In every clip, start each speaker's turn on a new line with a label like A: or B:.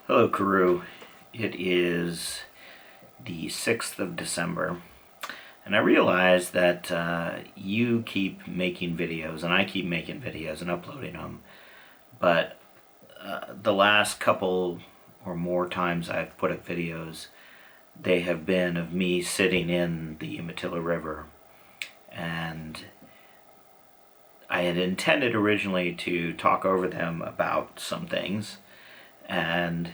A: Hello, Karu. It is the 6th of December, and I realize that you keep making videos, and I keep making videos and uploading them, but the last couple or more times I've put up videos, they have been of me sitting in the Umatilla River, and I had intended originally to talk over them about some things, and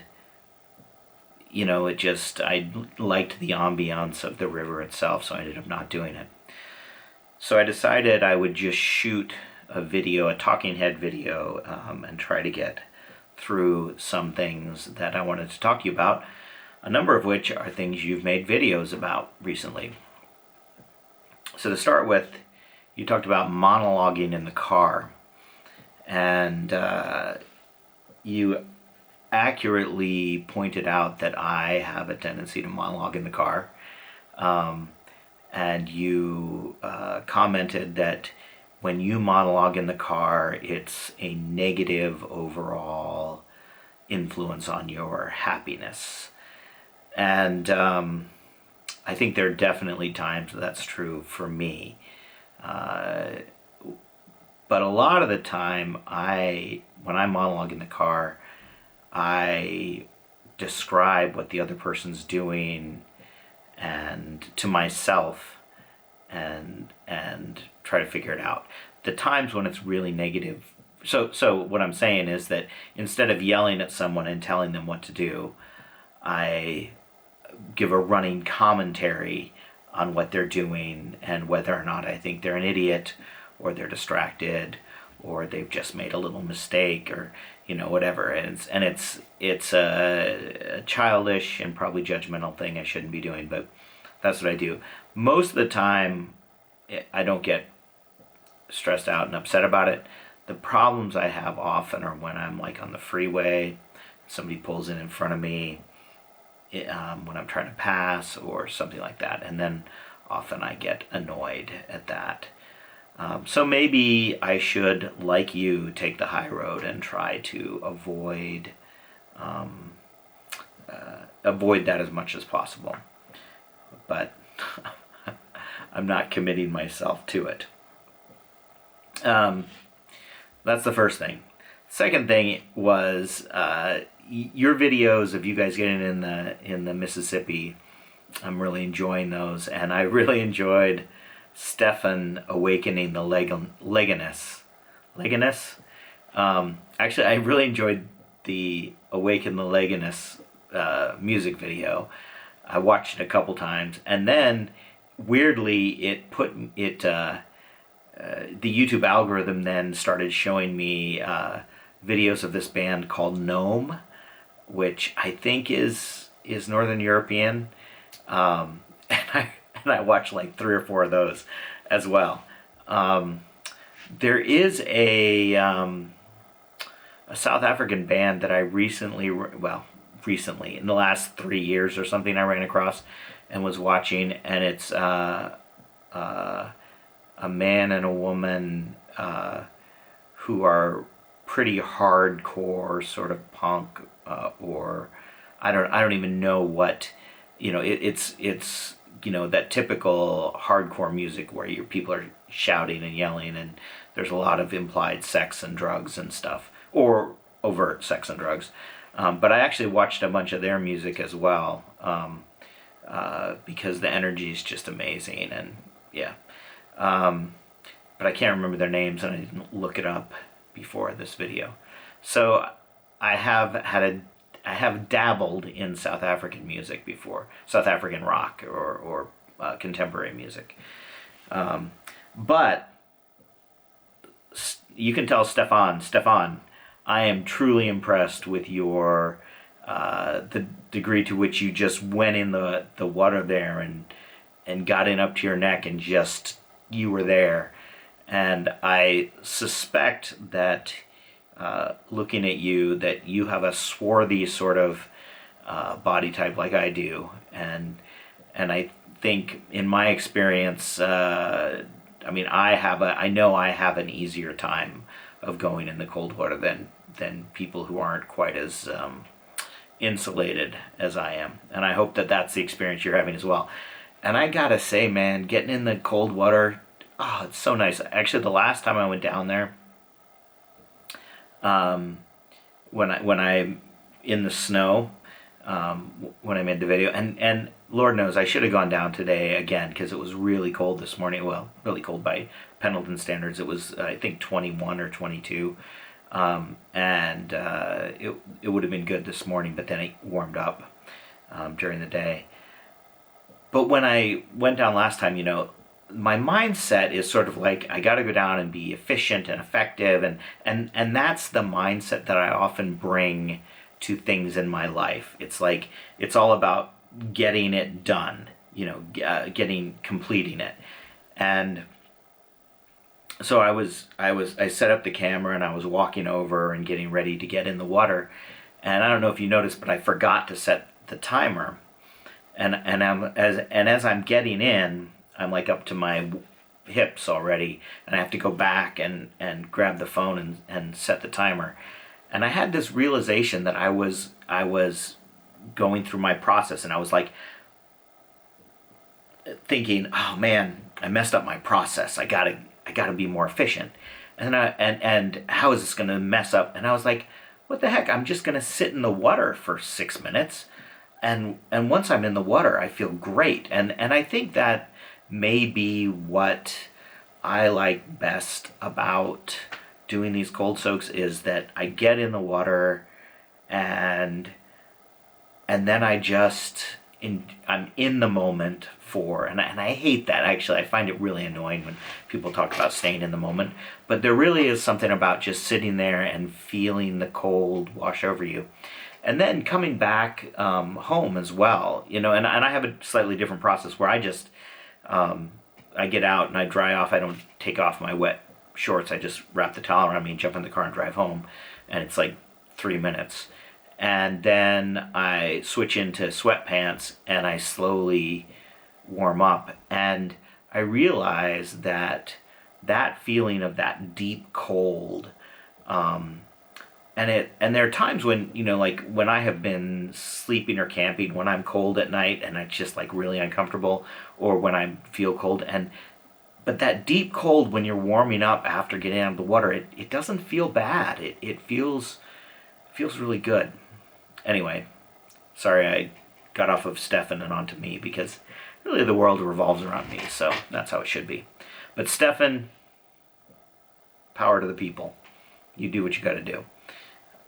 A: I liked the ambiance of the river itself, so I ended up not doing it. So I decided I would just shoot a video, a talking head video, and try to get through some things that I wanted to talk to you about, a number of which are things you've made videos about recently. So to start with, you talked about monologuing in the car, and you accurately pointed out that I have a tendency to monologue in the car. And you commented that when you monologue in the car, it's a negative overall influence on your happiness. And I think there are definitely times that's true for me. But a lot of the time, when I monologue in the car, I describe what the other person's doing and to myself and try to figure it out. The times when it's really negative, so what I'm saying is that instead of yelling at someone and telling them what to do, I give a running commentary on what they're doing and whether or not I think they're an idiot or they're distracted or they've just made a little mistake or whatever. And it's a childish and probably judgmental thing I shouldn't be doing, but that's what I do. Most of the time I don't get stressed out and upset about it. The problems I have often are when I'm like on the freeway, somebody pulls in front of me, when I'm trying to pass or something like that, and then often I get annoyed at that. So maybe I should, like you, take the high road and try to avoid that as much as possible. But I'm not committing myself to it. That's the first thing. Second thing was your videos of you guys getting in the Mississippi. I'm really enjoying those, and I really enjoyed Stefan awakening the Leganus. Leganus? Actually, I really enjoyed the Awaken the Leganus music video. I watched it a couple times, and then weirdly, the YouTube algorithm then started showing me videos of this band called Gnome, which I think is Northern European, and I watched like 3 or 4 of those as well. There is a South African band that I recently in the last 3 years or something I ran across and was watching, and it's a man and a woman who are pretty hardcore sort of punk or I don't even know what it's that typical hardcore music where people are shouting and yelling and there's a lot of implied sex and drugs and stuff, or overt sex and drugs. But I actually watched a bunch of their music as well, because the energy is just amazing, and yeah. But I can't remember their names and I didn't look it up before this video. So I have dabbled in South African music before, South African rock or contemporary music. But you can tell Stefan, I am truly impressed with your the degree to which you just went in the water there and got in up to your neck and just you were there. And I suspect that looking at you, that you have a swarthy sort of body type like I do, and I think in my experience, I know I have an easier time of going in the cold water than people who aren't quite as insulated as I am. And I hope that that's the experience you're having as well. And I gotta say, man, getting in the cold water, oh, it's so nice. Actually, the last time I went down there, when I in the snow, when I made the video, and Lord knows I should have gone down today again because it was really cold this morning. Well, really cold by Pendleton standards. It was, I think, 21 or 22. And it would have been good this morning, but then it warmed up during the day. But when I went down last time, my mindset is sort of like, I got to go down and be efficient and effective, and that's the mindset that I often bring to things in my life. It's like, it's all about getting it done, completing it. And so I set up the camera and I was walking over and getting ready to get in the water, and I don't know if you noticed, but I forgot to set the timer. And as I'm getting in, I'm like up to my hips already, and I have to go back and grab the phone and set the timer. And I had this realization that I was going through my process, and I was like thinking, oh man, I messed up my process. I gotta be more efficient. And how is this gonna mess up? And I was like, what the heck? I'm just gonna sit in the water for 6 minutes. And once I'm in the water, I feel great. And I think that may be what I like best about doing these cold soaks, is that I get in the water and then I'm in the moment and I hate that, actually. I find it really annoying when people talk about staying in the moment, but there really is something about just sitting there and feeling the cold wash over you. And then coming back home as well, and I have a slightly different process where I just, I get out and I dry off. I don't take off my wet shorts. I just wrap the towel around me and jump in the car and drive home. And it's like 3 minutes. And then I switch into sweatpants and I slowly warm up. And I realize that feeling of that deep cold, and there are times when, like when I have been sleeping or camping, when I'm cold at night and it's just like really uncomfortable, or when I feel cold, but that deep cold when you're warming up after getting out of the water, it doesn't feel bad. It feels really good. Anyway, sorry I got off of Stefan and onto me, because really the world revolves around me, so that's how it should be. But Stefan, power to the people. You do what you got to do.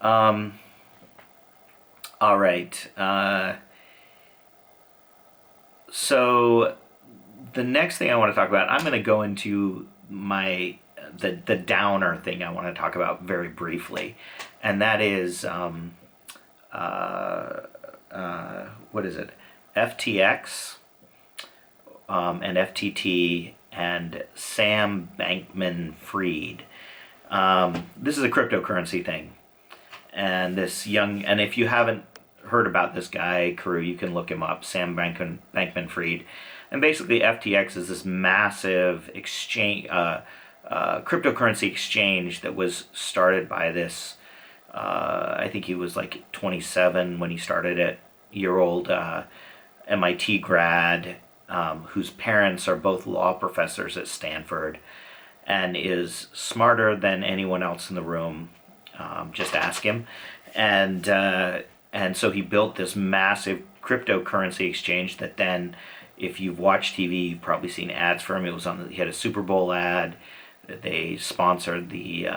A: All right. So the next thing I want to talk about, I'm going to go into the downer thing I want to talk about very briefly, and that is what is it? FTX and FTT and Sam Bankman-Fried. This is a cryptocurrency thing. And and if you haven't heard about this guy, Carew, you can look him up, Sam Bankman-Fried. And basically FTX is this massive exchange, cryptocurrency exchange that was started by this, I think he was like 27 when he started it, year-old MIT grad, whose parents are both law professors at Stanford, and is smarter than anyone else in the room. Just ask him. And so he built this massive cryptocurrency exchange that then, if you've watched TV, you've probably seen ads for him. He had a Super Bowl ad. They sponsored the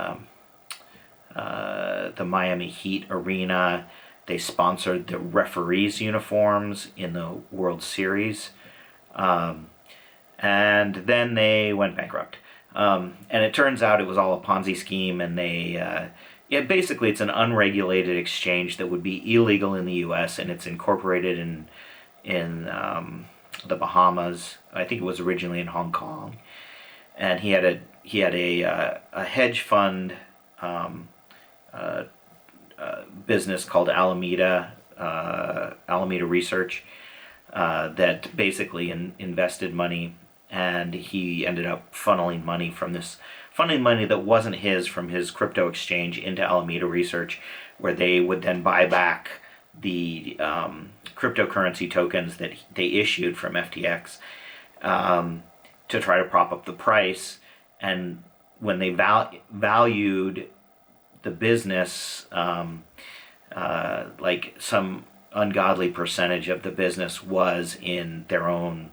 A: Miami Heat arena. They sponsored the referees' uniforms in the World Series. And then they went bankrupt. And it turns out it was all a Ponzi scheme, and basically it's an unregulated exchange that would be illegal in the U.S., and it's incorporated in the Bahamas. I think it was originally in Hong Kong. And he had a hedge fund business called Alameda Research that basically invested money, and he ended up funneling money that wasn't his from his crypto exchange into Alameda Research, where they would then buy back the cryptocurrency tokens that they issued from FTX to try to prop up the price. And when they valued the business, like some ungodly percentage of the business was in their own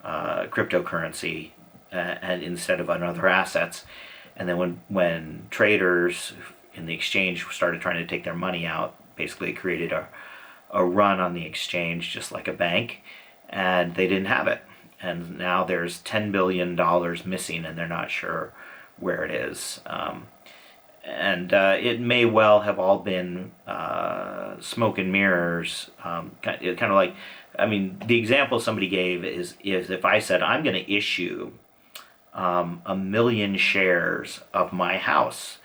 A: cryptocurrency, and instead of on other assets. And then when traders in the exchange started trying to take their money out, basically it created a run on the exchange, just like a bank, and they didn't have it. And now there's $10 billion missing, and they're not sure where it is. And it may well have all been smoke and mirrors. Kind of like, I mean, the example somebody gave is if I said, I'm going to issue 1 million shares of my house,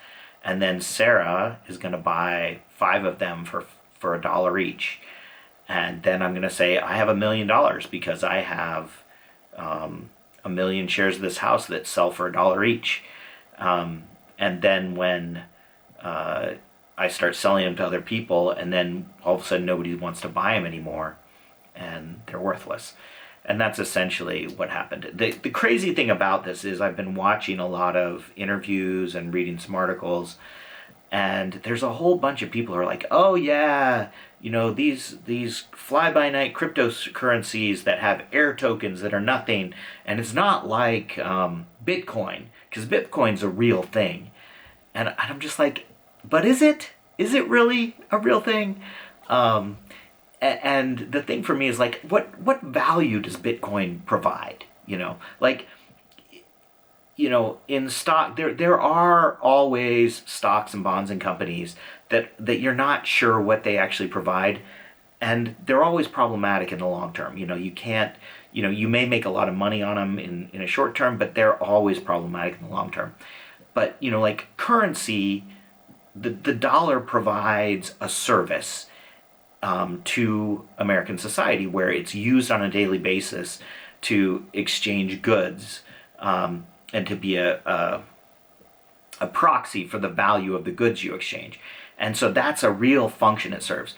A: and then Sarah is going to buy 5 of them for $1 each. And then I'm going to say, I have $1 million because I have 1 million shares of this house that sell for $1 each. And then when I start selling them to other people, and then all of a sudden nobody wants to buy them anymore, and they're worthless. And that's essentially what happened. The crazy thing about this is I've been watching a lot of interviews and reading some articles, and there's a whole bunch of people who are like, oh yeah, you know, these fly-by-night cryptocurrencies that have air tokens that are nothing, and it's not like Bitcoin, because Bitcoin's a real thing. And I'm just like, but is it? Is it really a real thing? And the thing for me is like, what value does Bitcoin provide? You know, like, you know, in stock, there are always stocks and bonds and companies that you're not sure what they actually provide, and they're always problematic in the long term. You know, you can't, you know, you may make a lot of money on them in a short term, but they're always problematic in the long term. But, you know, like currency, the dollar provides a service to American society where it's used on a daily basis to exchange goods, and to be a proxy for the value of the goods you exchange. And so that's a real function it serves.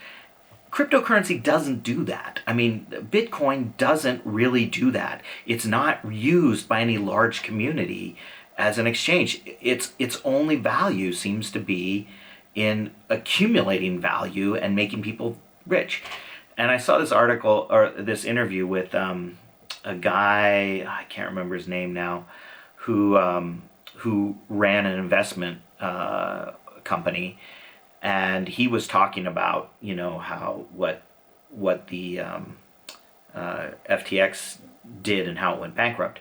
A: Cryptocurrency doesn't do that. I mean, Bitcoin doesn't really do that. It's not used by any large community as an exchange. Its only value seems to be in accumulating value and making people rich. And I saw this article, or this interview with a guy, I can't remember his name now, who ran an investment company, and he was talking about, you know, how what the FTX did and how it went bankrupt.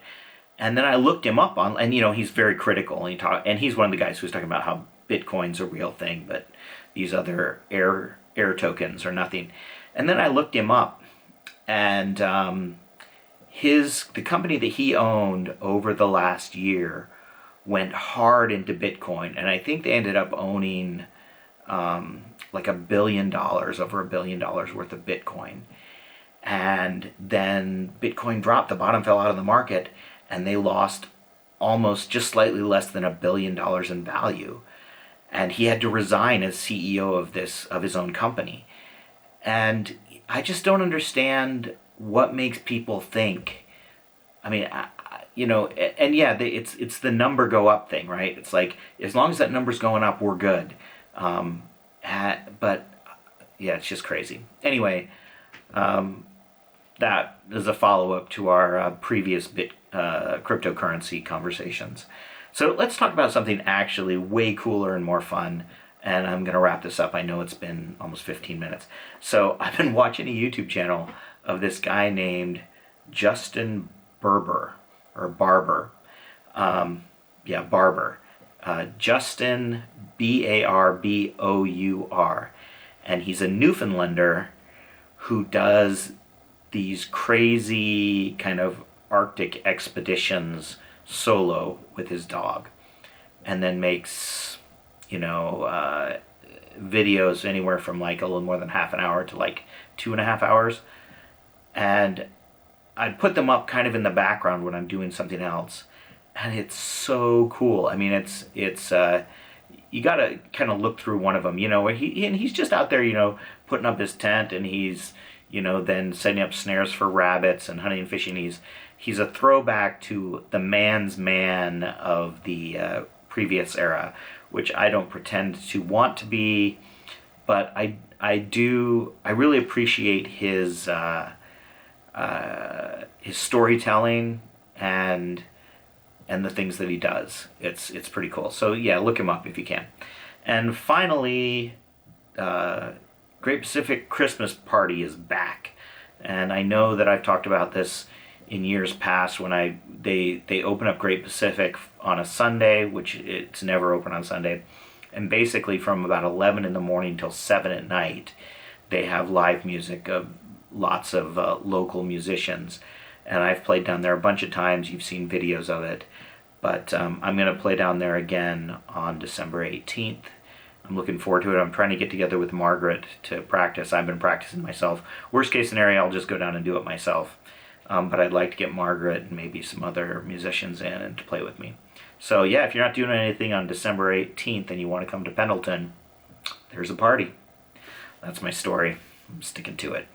A: And then I looked him up on, and you know, he's very critical, and he's one of the guys who's talking about how Bitcoin's a real thing, but these other air tokens are nothing. And then I looked him up, and the company that he owned over the last year went hard into Bitcoin, and I think they ended up owning like $1 billion, over $1 billion worth of Bitcoin. And then Bitcoin dropped, the bottom fell out of the market, and they lost almost just slightly less than $1 billion in value. And he had to resign as CEO of his own company. And I just don't understand what makes people think. I mean, you know, and yeah, it's the number go up thing, right? It's like, as long as that number's going up, we're good. But yeah, it's just crazy. Anyway, that is a follow-up to our previous cryptocurrency conversations. So let's talk about something actually way cooler and more fun. And I'm going to wrap this up. I know it's been almost 15 minutes. So I've been watching a YouTube channel of this guy named Justin Barber, or Barber. Barber. Justin, Barbour. And he's a Newfoundlander who does these crazy kind of Arctic expeditions solo with his dog, and then makes, you know, videos anywhere from like a little more than half an hour to like 2.5 hours. And I'd put them up kind of in the background when I'm doing something else, and it's so cool. I mean, it's you got to kind of look through one of them, where he's just out there, putting up his tent, and he's, then setting up snares for rabbits and hunting and fishing. He's a throwback to the man's man of the previous era, which I don't pretend to want to be, but I really appreciate his storytelling and the things that he does. It's pretty cool. So yeah, look him up if you can. And finally, Great Pacific Christmas Party is back, and I know that I've talked about this in years past when they open up Great Pacific on a Sunday, which it's never open on Sunday, and basically from about 11 in the morning till 7 at night, they have live music of lots of local musicians, and I've played down there a bunch of times. You've seen videos of it, but I'm going to play down there again on December 18th. I'm looking forward to it. I'm trying to get together with Margaret to practice. I've been practicing myself. Worst case scenario, I'll just go down and do it myself. But I'd like to get Margaret and maybe some other musicians in and to play with me. So yeah, if you're not doing anything on December 18th and you want to come to Pendleton, there's a party. That's my story. I'm sticking to it.